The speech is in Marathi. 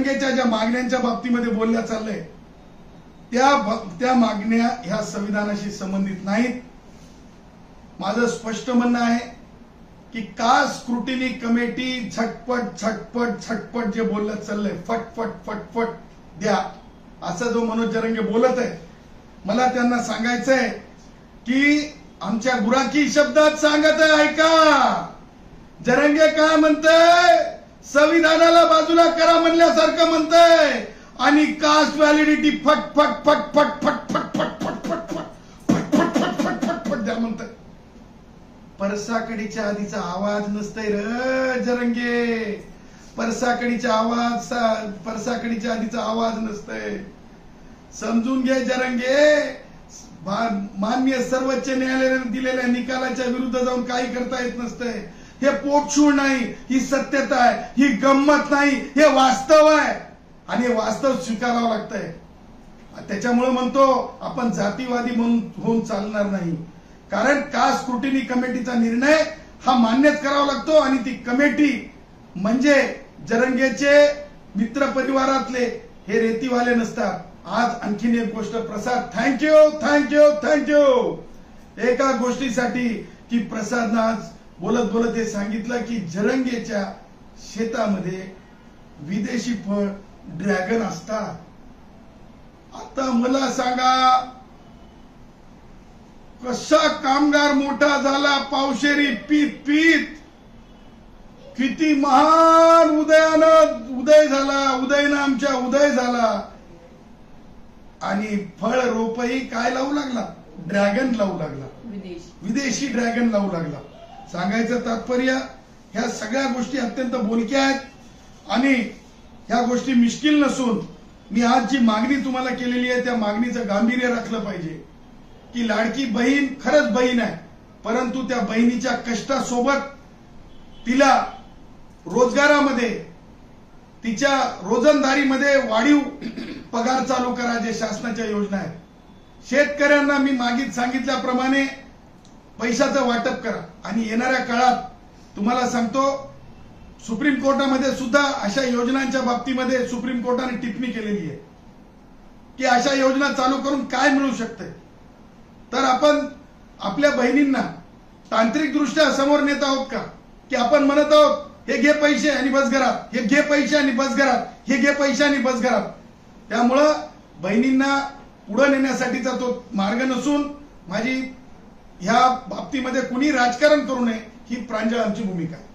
जरंगेच्या ज्या मागण्यांच्या बाबतीमध्ये बोलल्या चाललंय त्या मागण्या ह्या संविधानाशी संबंधित नाहीत. माझं स्पष्ट म्हणणं आहे की कास्ट स्क्रुटिनी कमिटी झटपट जे बोललं चाललंय फटफट द्या असं जो मनोज जरंगे बोलत आहे, मला त्यांना सांगायचंय की आमच्या गुराखी शब्दात सांगत आहे ऐका. जरंगे काय म्हणतंय, संविधानाला बाजूला करा म्हणल्यासारखं म्हणतंय आणि कास्ट व्हॅलिडिटी फट द्या म्हणतंय. परसाकडीच्या आधीचा आवाज नसतंय र जरंगे, परसाकडीच्या आधीचा आवाज नसतंय. समजून घे जरंगे, माननीय सर्वोच्च न्यायालयाने दिलेल्या निकालाच्या विरुद्ध जाऊन काही करता येत नसतंय. हे पोटशूळ नाही, ही सत्यता आहे, ही गंमत नाही, हे वास्तव आहे आणि हे वास्तव स्वीकारावं लागतंय. त्याच्यामुळे म्हणतो आपण जातीवादी म्हणून होऊन चालणार नाही, कारण कास्ट स्क्रुटिनी कमिटीचा निर्णय हा मान्यच करावा लागतो आणि ती कमिटी म्हणजे जरंगेचे मित्र परिवारातले हे रेतीवाले नसतात. आज आणखीन एक गोष्ट प्रसाद, थँक्यू एका गोष्टीसाठी की प्रसादनं आज बोलत हे सांगितलं की जरंगेच्या शेतामध्ये विदेशी फळ ड्रॅगन असतात. आता मला सांगा कसा कामगार मोठा झाला पावशेरी पीत किती महान उदयनं आमच्या उदय झाला आणि फळ रोपही काय लावू लागला, ड्रॅगन लावू लागला, विदेशी ड्रॅगन लावू लागला. सांगायचं तात्पर्य ह्या सगळ्या गोष्टी अत्यंत बोलक्या आहेत आणि ह्या गोष्टी मिश्किल नसून मी आज जी मागणी तुम्हाला केलेली आहे त्या मागणीचं गांभीर्य राखलं पाहिजे की लाडकी बहीण खरंच बहीण आहे, परंतु त्या बहिणीच्या कष्टासोबत तिला रोजगारामध्ये तिच्या रोजंदारीमध्ये वाढीव पगार चालू करा, जे शासनाच्या योजना आहेत. शेतकऱ्यांना मी मागीत सांगितल्याप्रमाणे पैशाचं वाटप करा आणि येणाऱ्या काळात तुम्हाला सांगतो सुप्रीम कोर्टामध्ये सुद्धा अशा योजनांच्या बाबतीमध्ये सुप्रीम कोर्टाने टिप्पणी केलेली आहे की अशा योजना चालू करून काय मिळू शकते. तर आपण आपल्या बहिणींना तांत्रिक दृष्ट्या समोर नेत आहोत का की आपण म्हणत आहोत हे घे पैसे आणि बस घरात, हे घे पैसे आणि बस घरात, हे घे पैसे आणि बस घरात. त्यामुळं बहिणींना पुढे नेण्यासाठीचा तो मार्ग नसून माझी ह्या बाबतीमध्ये कुणी राजकारण करू नये ही प्रांजळ आमची भूमिका आहे.